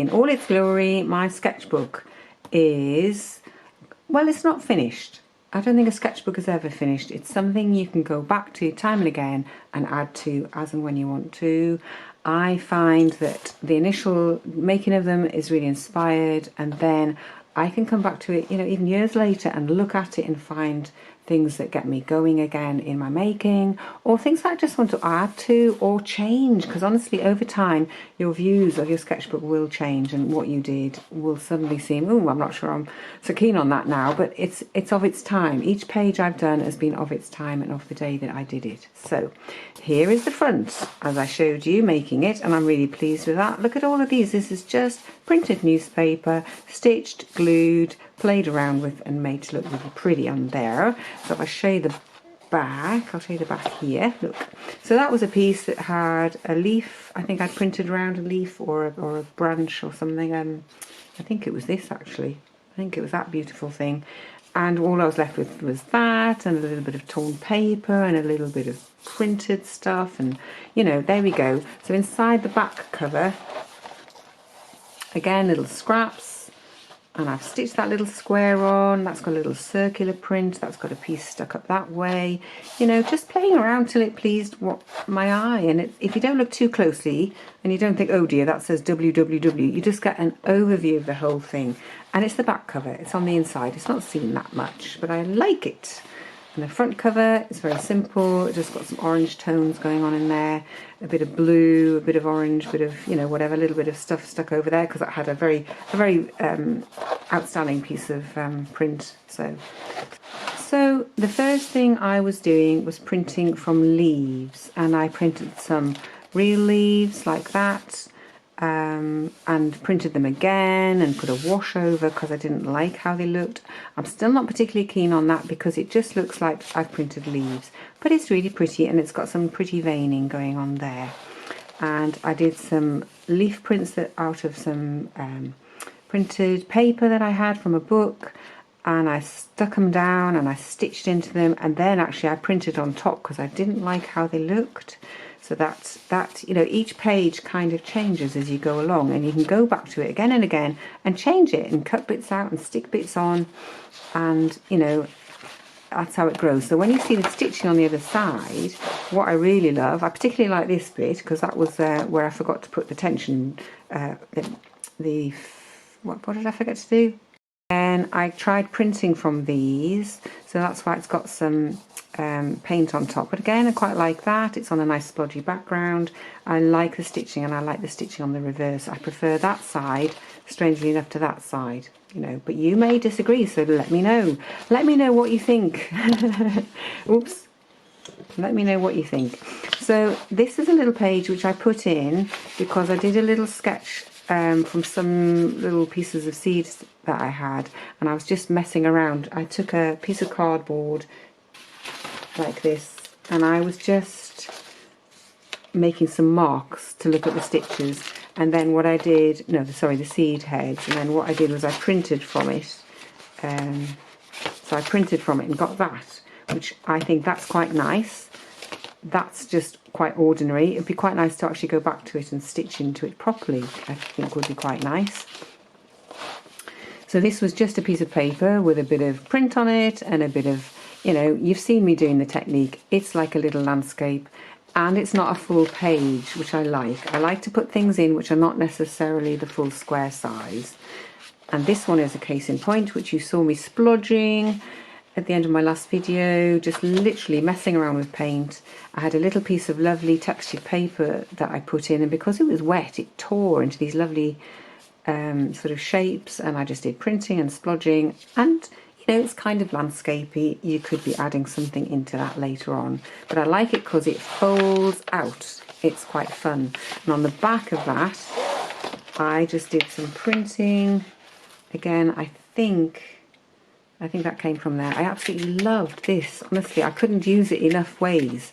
in all its glory, my sketchbook is, well, it's not finished. I don't think a sketchbook is ever finished. It's something you can go back to time and again and add to as and when you want to. I find that the initial making of them is really inspired, and then I can come back to it, you know, even years later and look at it and find things that get me going again in my making, or things that I just want to add to or change, because honestly over time your views of your sketchbook will change and what you did will suddenly seem, oh, I'm not sure I'm so keen on that now, but it's of its time. Each page I've done has been of its time and of the day that I did it. So here is the front as I showed you making it, and I'm really pleased with that. Look at all of these. This is just printed newspaper, stitched, glued, played around with and made to look really pretty on there. So if I show you the back, I'll show you the back here, look. So that was a piece that had a leaf. I think I'd printed around a leaf or a branch or something. I think it was this actually. I think it was that beautiful thing. And all I was left with was that and a little bit of torn paper and a little bit of printed stuff, and you know, there we go. So inside the back cover, again, little scraps, and I've stitched that little square on. That's got a little circular print. That's got a piece stuck up that way. You know, just playing around till it pleased my eye. And if you don't look too closely and you don't think, oh dear, that says www, you just get an overview of the whole thing. And it's the back cover. It's on the inside. It's not seen that much, but I like it. And the front cover is very simple. It just got some orange tones going on in there, a bit of blue, a bit of orange, a bit of, you know, whatever, a little bit of stuff stuck over there because it had a very outstanding piece of print. So the first thing I was doing was printing from leaves, and I printed some real leaves like that. And printed them again and put a wash over because I didn't like how they looked. I'm still not particularly keen on that because it just looks like I've printed leaves, but it's really pretty and it's got some pretty veining going on there. And I did some leaf prints that out of some printed paper that I had from a book, and I stuck them down and I stitched into them, and then actually I printed on top because I didn't like how they looked. So that, you know, each page kind of changes as you go along, and you can go back to it again and again and change it and cut bits out and stick bits on, and you know, that's how it grows. So when you see the stitching on the other side, what I really love, I particularly like this bit because that was where I forgot to put the tension, what did I forget to do? And I tried printing from these, so that's why it's got some paint on top, but again I quite like that. It's on a nice splodgy background. I like the stitching, and I like the stitching on the reverse. I prefer that side, strangely enough, to that side, you know, but you may disagree, so let me know what you think. Oops, let me know what you think. So this is a little page which I put in because I did a little sketch from some little pieces of seeds that I had, and I was just messing around. I took a piece of cardboard like this, and I was just making some marks to look at the stitches, and then what I did, no, sorry, the seed heads, and then what I did was I printed from it. So I printed from it and got that, which I think that's quite nice. That's just quite ordinary. It'd be quite nice to actually go back to it and stitch into it properly. I think would be quite nice. So this was just a piece of paper with a bit of print on it and a bit of, you know, you've seen me doing the technique. It's like a little landscape, and it's not a full page, which I like. I like to put things in which are not necessarily the full square size. And this one is a case in point, which you saw me splodging at the end of my last video, just literally messing around with paint. I had a little piece of lovely textured paper that I put in, and because it was wet, it tore into these lovely sort of shapes, and I just did printing and splodging, and you know, it's kind of landscapey. You could be adding something into that later on, but I like it because it folds out. It's quite fun. And on the back of that, I just did some printing. Again, I think that came from there. I absolutely loved this. Honestly, I couldn't use it enough ways.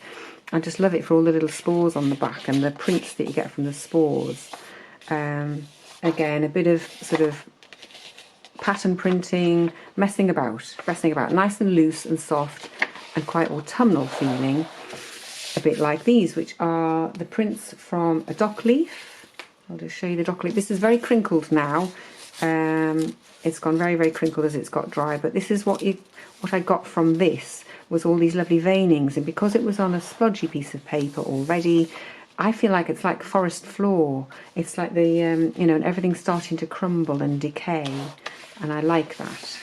I just love it for all the little spores on the back and the prints that you get from the spores. Again, a bit of sort of pattern printing, messing about, nice and loose and soft and quite autumnal feeling, a bit like these, which are the prints from a dock leaf. I'll just show you the dock leaf. This is very crinkled now. It's gone very, very crinkled as it's got dry, but this is what I got from this, was all these lovely veinings, and because it was on a splodgy piece of paper already, I feel like it's like forest floor. It's like the, you know, and everything's starting to crumble and decay, and I like that.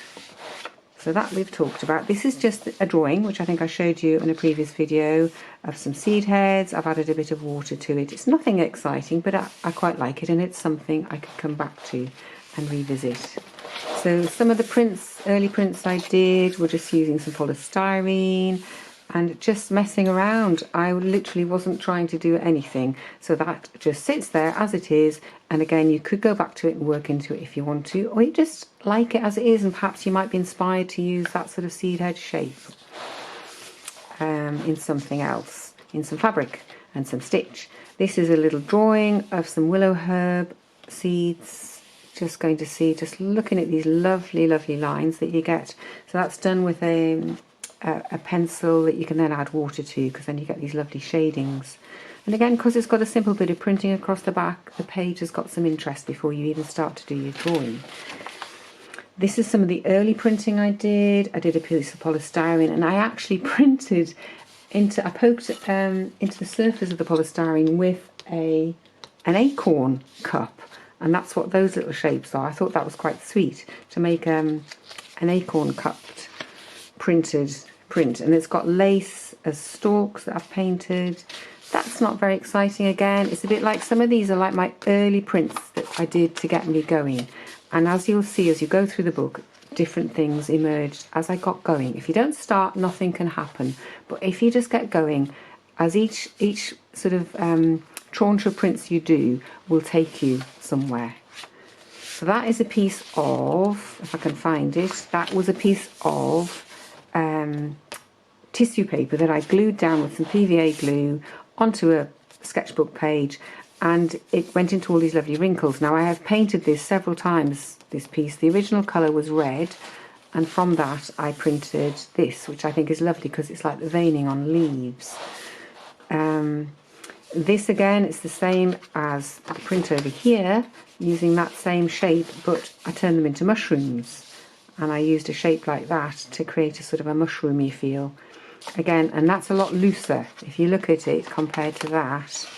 So that we've talked about. This is just a drawing, which I think I showed you in a previous video, of some seed heads. I've added a bit of water to it. It's nothing exciting, but I quite like it, and it's something I could come back to and revisit. So some of the prints, early prints I did, were just using some polystyrene and just messing around. I literally wasn't trying to do anything. So that just sits there as it is. And again, you could go back to it and work into it if you want to, or you just like it as it is, and perhaps you might be inspired to use that sort of seed head shape in something else, in some fabric and some stitch. This is a little drawing of some willow herb seeds. Just going to see, just looking at these lovely, lovely lines that you get. So that's done with a pencil that you can then add water to, because then you get these lovely shadings. And again, because it's got a simple bit of printing across the back, the page has got some interest before you even start to do your drawing. This is some of the early printing I did. I did a piece of polystyrene, and I actually printed into, I poked into the surface of the polystyrene with an acorn cup, and that's what those little shapes are. I thought that was quite sweet to make an acorn cupped printed print, and it's got lace as stalks that I've painted. That's not very exciting. Again, it's a bit like, some of these are like my early prints that I did to get me going, and as you'll see as you go through the book, different things emerged as I got going. If you don't start, nothing can happen, but if you just get going, as each sort of tranche of prints you do will take you somewhere. So that is a piece of, if I can find it, that was a piece of tissue paper that I glued down with some PVA glue onto a sketchbook page, and it went into all these lovely wrinkles. Now I have painted this several times, this piece. The original colour was red, and from that I printed this, which I think is lovely because it's like the veining on leaves. This again, it's the same as the print over here, using that same shape, but I turned them into mushrooms, and I used a shape like that to create a sort of a mushroomy feel. Again, and that's a lot looser. If you look at it compared to that,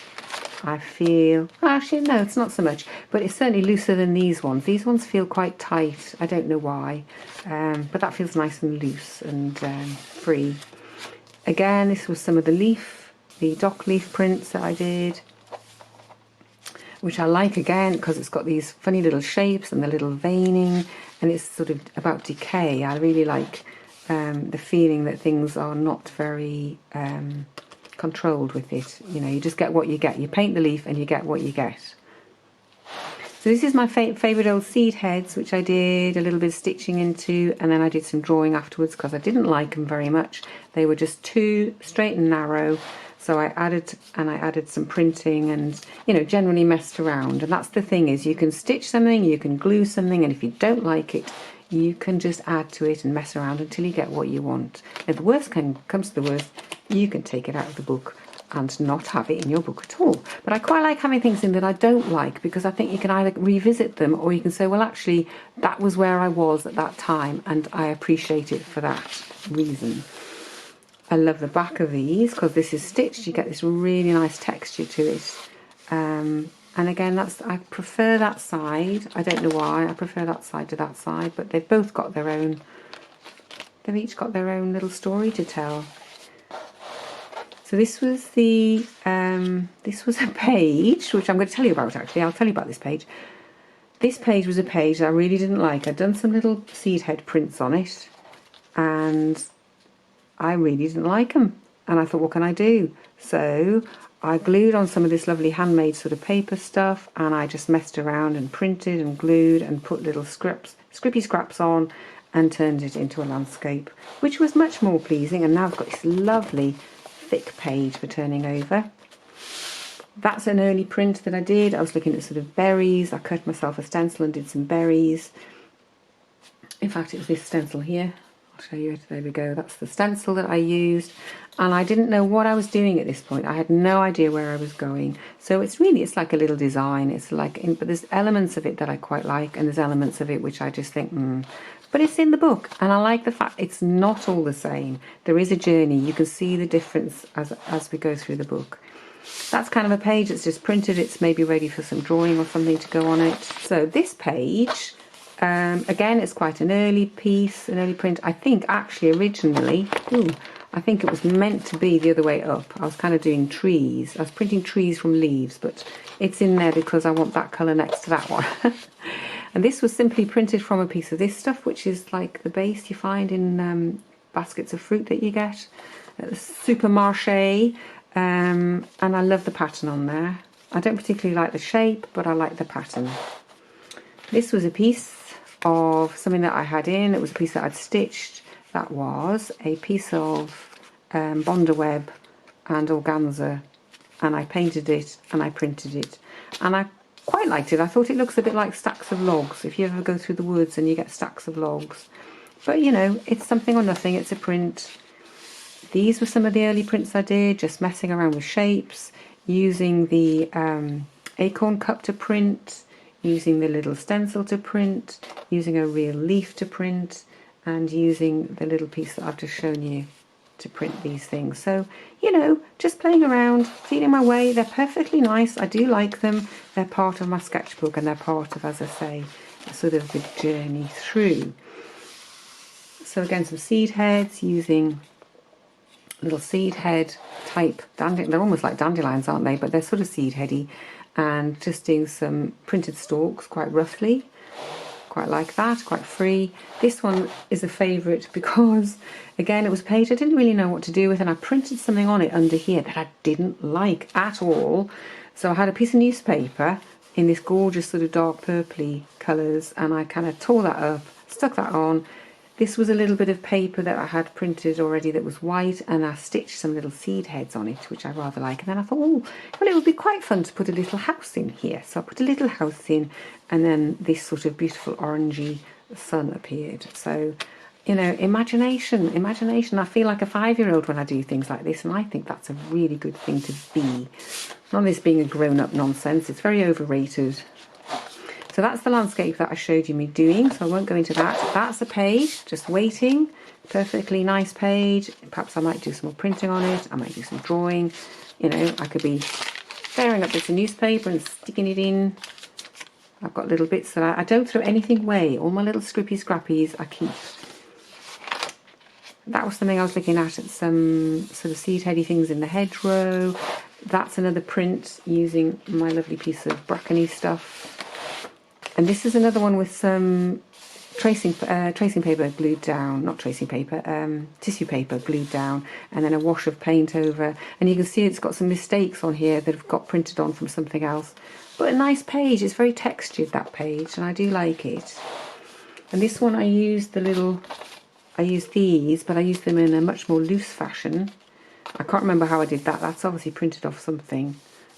I feel, actually no, it's not so much, but it's certainly looser than these ones. These ones feel quite tight. I don't know why, but that feels nice and loose and free. Again, this was some of the dock leaf prints that I did, which I like again because it's got these funny little shapes and the little veining, and it's sort of about decay. I really like the feeling that things are not very controlled with it. You know, you just get what you get. You paint the leaf and you get what you get. So this is my favourite old seed heads, which I did a little bit of stitching into, and then I did some drawing afterwards because I didn't like them very much. They were just too straight and narrow. So I added some printing and, you know, generally messed around. And that's the thing, is you can stitch something, you can glue something, and if you don't like it, you can just add to it and mess around until you get what you want. If the worst comes to the worst, you can take it out of the book and not have it in your book at all. But I quite like having things in that I don't like, because I think you can either revisit them, or you can say, well, actually, that was where I was at that time, and I appreciate it for that reason. I love the back of these because this is stitched. You get this really nice texture to it. And again, I prefer that side. I don't know why. I prefer that side to that side, but they've both got their own, they've each got their own little story to tell. So this was a page, which I'm going to tell you about actually. I'll tell you about this page. This page was a page that I really didn't like. I'd done some little seed head prints on it, and I really didn't like them, and I thought, what can I do? So I glued on some of this lovely handmade sort of paper stuff, and I just messed around and printed and glued and put little scrippy scraps on and turned it into a landscape, which was much more pleasing. And now I've got this lovely thick page for turning over. That's an early print that I did. I was looking at sort of berries. I cut myself a stencil and did some berries. In fact, it was this stencil here. I'll show you it. There we go. That's the stencil that I used, and I didn't know what I was doing at this point. I had no idea where I was going. So it's like a little design. It's like, but there's elements of it that I quite like, and there's elements of it which I just think, But it's in the book, and I like the fact it's not all the same. There is a journey. You can see the difference as we go through the book. That's kind of a page that's just printed. It's maybe ready for some drawing or something to go on it. So this page, again, it's quite an early piece, an early print. I think actually originally, I think it was meant to be the other way up. I was kind of doing trees. I was printing trees from leaves, but it's in there because I want that colour next to that one. And this was simply printed from a piece of this stuff, which is like the base you find in baskets of fruit that you get at the supermarché. And I love the pattern on there. I don't particularly like the shape, but I like the pattern. This was a piece of something that I had in. It was a piece that I'd stitched. That was a piece of Bonder web and organza, and I painted it and I printed it, and I quite liked it. I thought it looks a bit like stacks of logs, if you ever go through the woods and you get stacks of logs. But you know, it's something or nothing. It's a print. These were some of the early prints I did, just messing around with shapes, using the acorn cup to print, using the little stencil to print, using a real leaf to print, and using the little piece that I've just shown you to print these things. So, you know, just playing around, feeling my way. They're perfectly nice. I do like them. They're part of my sketchbook, and they're part of, as I say, sort of the journey through. So again, some seed heads, using little seed head type dandelion. They're almost like dandelions, aren't they? But they're sort of seed heady, and just doing some printed stalks quite roughly. Quite like that, quite free. This one is a favourite because, again, it was a page I didn't really know what to do with, and I printed something on it under here that I didn't like at all. So I had a piece of newspaper in this gorgeous sort of dark purpley colours, and I kind of tore that up, stuck that on. This was a little bit of paper that I had printed already that was white, and I stitched some little seed heads on it, which I rather like. And then I thought, oh, well, it would be quite fun to put a little house in here. So I put a little house in, and then this sort of beautiful orangey sun appeared. So, you know, imagination. I feel like a 5-year-old when I do things like this, and I think that's a really good thing to be. None of this being a grown-up nonsense. It's very overrated. So that's the landscape that I showed you me doing, so I won't go into that. That's a page, just waiting. Perfectly nice page. Perhaps I might do some more printing on it. I might do some drawing. You know, I could be tearing up bits of newspaper and sticking it in. I've got little bits that I don't throw anything away. All my little scrippy scrappies I keep. That was something I was looking at some sort of seed heady things in the hedgerow. That's another print using my lovely piece of brackeny stuff. And this is another one with some tracing paper glued down, not tracing paper, tissue paper glued down, and then a wash of paint over. And you can see it's got some mistakes on here that have got printed on from something else. But a nice page. It's very textured, that page, and I do like it. And this one I used these, but I used them in a much more loose fashion. I can't remember how I did that. That's obviously printed off something,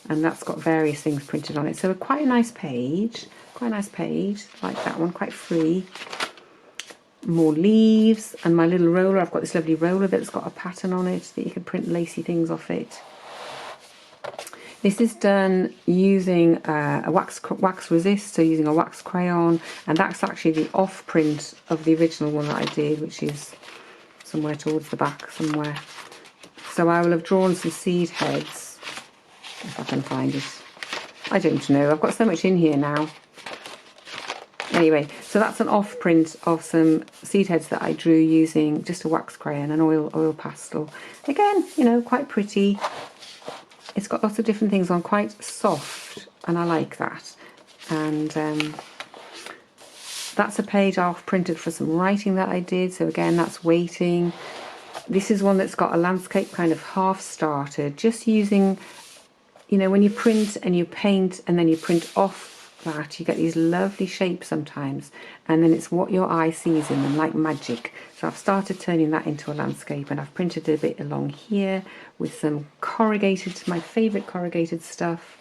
and that's got various things printed on it. So quite a nice page. Quite a nice page, like that one, quite free. More leaves, and my little roller. I've got this lovely roller that's got a pattern on it that you can print lacy things off it. This is done using a wax resist, so using a wax crayon, and that's actually the off print of the original one that I did, which is somewhere towards the back somewhere. So I will have drawn some seed heads, if I can find it. I don't know, I've got so much in here now. Anyway, so that's an off print of some seed heads that I drew using just a wax crayon and oil pastel. Again, you know, quite pretty. It's got lots of different things on, quite soft, and I like that. And that's a page I've printed for some writing that I did. So again, that's waiting. This is one that's got a landscape kind of half started, just using, you know, when you print and you paint and then you print off that, you get these lovely shapes sometimes, and then it's what your eye sees in them, like magic. So I've started turning that into a landscape, and I've printed a bit along here with some corrugated, my favourite corrugated stuff.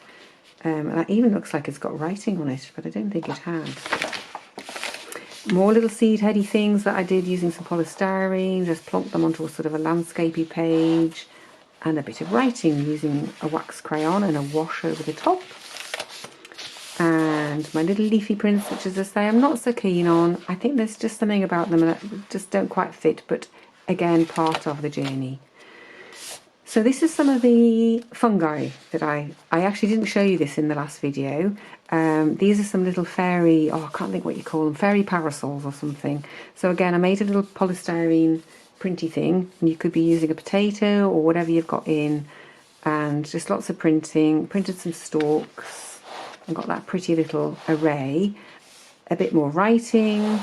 And that even looks like it's got writing on it, but I don't think it has. More little seed heady things that I did using some polystyrene, just plonked them onto a sort of a landscapey page, and a bit of writing using a wax crayon and a wash over the top. And my little leafy prints, which, as I say, I'm not so keen on. I think there's just something about them that just don't quite fit, but again, part of the journey. So this is some of the fungi that I actually didn't show you this in the last video. These are some little fairy, I can't think what you call them, fairy parasols or something. So again, I made a little polystyrene printy thing, and you could be using a potato or whatever you've got in, and just lots of printing, printed some stalks, and got that pretty little array, a bit more writing,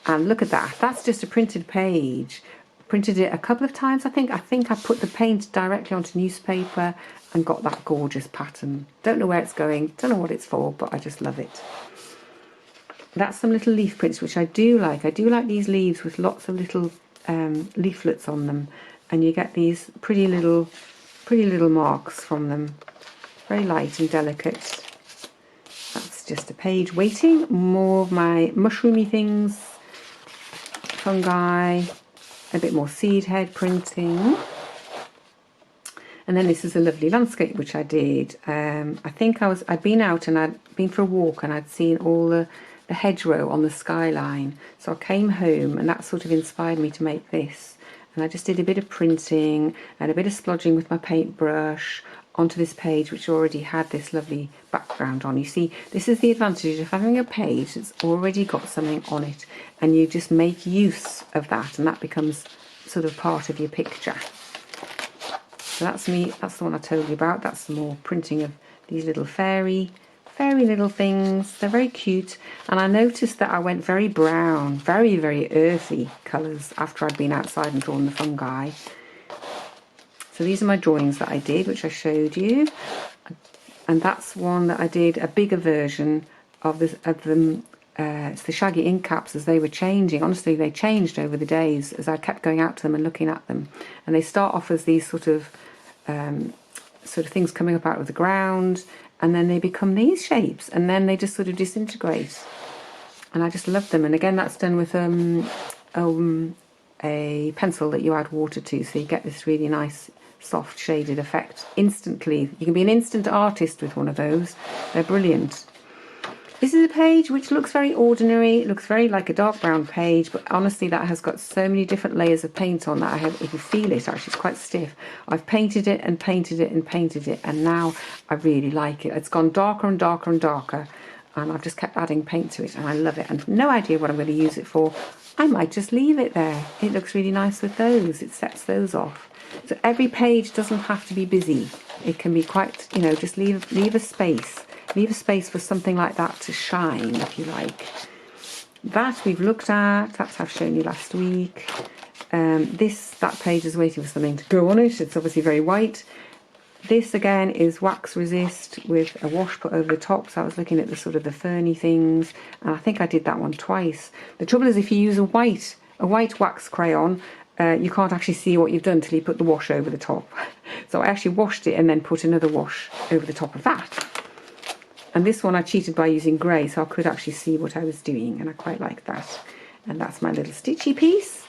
and look at that, that's just a printed page. Printed it a couple of times, I think I put the paint directly onto newspaper and got that gorgeous pattern. Don't know where it's going, don't know what it's for, but I just love it. That's some little leaf prints, which I do like. I do like these leaves with lots of little leaflets on them, and you get these pretty little marks from them. Very light and delicate. That's just a page waiting. More of my mushroomy things, fungi, a bit more seed head printing. And then this is a lovely landscape which I did. I think I'd been out and I'd been for a walk, and I'd seen all the hedgerow on the skyline. So I came home, and that sort of inspired me to make this. And I just did a bit of printing and a bit of splodging with my paintbrush onto this page, which already had this lovely background on. You see, this is the advantage of having a page that's already got something on it, and you just make use of that, and that becomes sort of part of your picture. So that's me, that's the one I told you about. That's some more printing of these little fairy little things. They're very cute, and I noticed that I went very brown, very, very earthy colours after I'd been outside and drawn the fungi. So these are my drawings that I did, which I showed you, and that's one that I did a bigger version of them. It's the shaggy ink caps as they were changing. Honestly, they changed over the days as I kept going out to them and looking at them. And they start off as these sort of things coming up out of the ground, and then they become these shapes, and then they just sort of disintegrate. And I just love them. And again, that's done with a pencil that you add water to, so you get this really nice soft shaded effect instantly. You can be an instant artist with one of those. They're brilliant. This is a page which looks very ordinary. It looks very like a dark brown page, but honestly that has got so many different layers of paint on that I have, if you feel it, actually it's quite stiff. I've painted it and painted it and painted it, and now I really like it. It's gone darker and darker and darker, and I've just kept adding paint to it, and I love it. And no idea what I'm going to use it for. I might just leave it there. It looks really nice with those. It sets those off. So every page doesn't have to be busy. It can be quite, you know, just leave a space. Leave a space for something like that to shine, if you like. That we've looked at. That's I've shown you last week. That page is waiting for something to go on it. It's obviously very white. This again is wax resist with a wash put over the top. So I was looking at the sort of the ferny things, and I think I did that one twice. The trouble is, if you use a white wax crayon, you can't actually see what you've done till you put the wash over the top. So I actually washed it and then put another wash over the top of that. And this one I cheated by using grey, so I could actually see what I was doing, and I quite like that. And that's my little stitchy piece.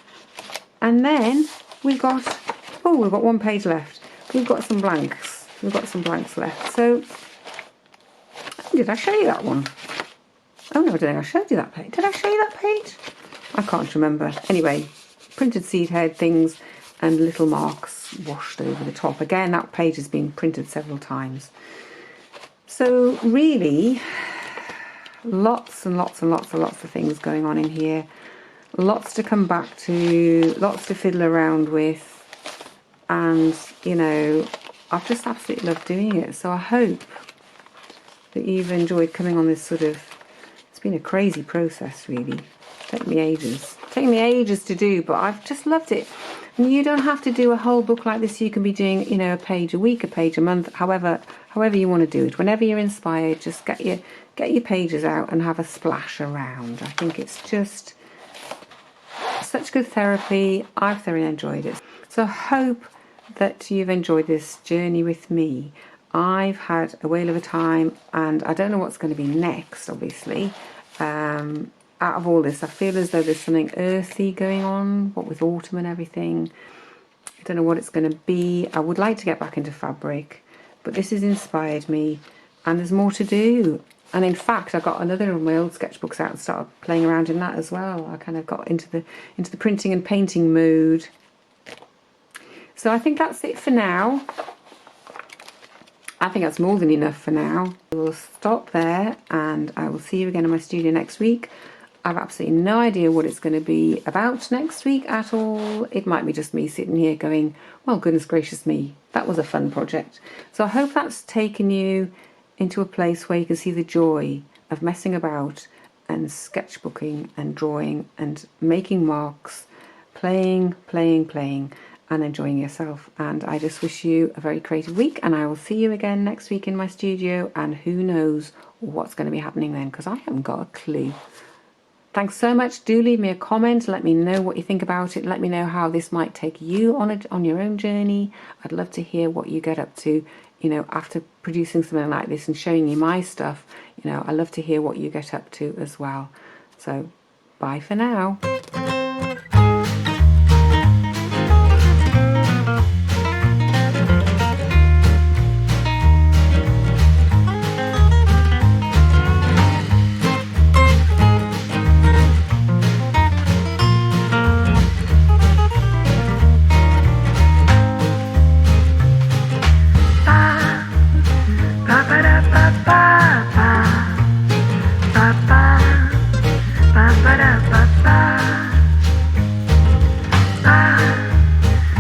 And then we've got one page left. We've got some blanks. We've got some blanks left. So, did I show you that one? Oh no, I don't think I showed you that page. Did I show you that page? I can't remember. Anyway, printed seed head things and little marks washed over the top. Again, that page has been printed several times. So really, lots and lots and lots and lots of things going on in here. Lots to come back to, lots to fiddle around with. And, you know, I've just absolutely loved doing it. So I hope that you've enjoyed coming on this sort of, it's been a crazy process really. Taken me ages to do, but I've just loved it. And you don't have to do a whole book like this. You can be doing, you know, a page a week, a page a month, however you want to do it. Whenever you're inspired, just get your pages out and have a splash around. I think it's just such good therapy. I've thoroughly enjoyed it. So I hope that you've enjoyed this journey with me. I've had a whale of a time, and I don't know what's going to be next, obviously. out of all this, I feel as though there's something earthy going on, what with autumn and everything. I don't know what it's going to be. I would like to get back into fabric, but this has inspired me, and there's more to do. And in fact, I got another of my old sketchbooks out and started playing around in that as well. I kind of got into the printing and painting mood. So I think that's it for now. I think that's more than enough for now. We'll stop there, and I will see you again in my studio next week. I've absolutely no idea what it's going to be about next week at all. It might be just me sitting here going, well, goodness gracious me, that was a fun project. So I hope that's taken you into a place where you can see the joy of messing about and sketchbooking and drawing and making marks, playing, and enjoying yourself. And I just wish you a very creative week, and I will see you again next week in my studio, and who knows what's going to be happening then, because I haven't got a clue. Thanks so much. Do leave me a comment, let me know what you think about it, let me know how this might take you on your own journey. I'd love to hear what you get up to, you know, after producing something like this and showing you my stuff. You know, I love to hear what you get up to as well. So bye for now.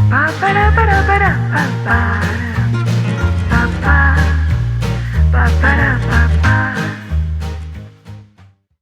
Ba ba da ba da ba da ba ba.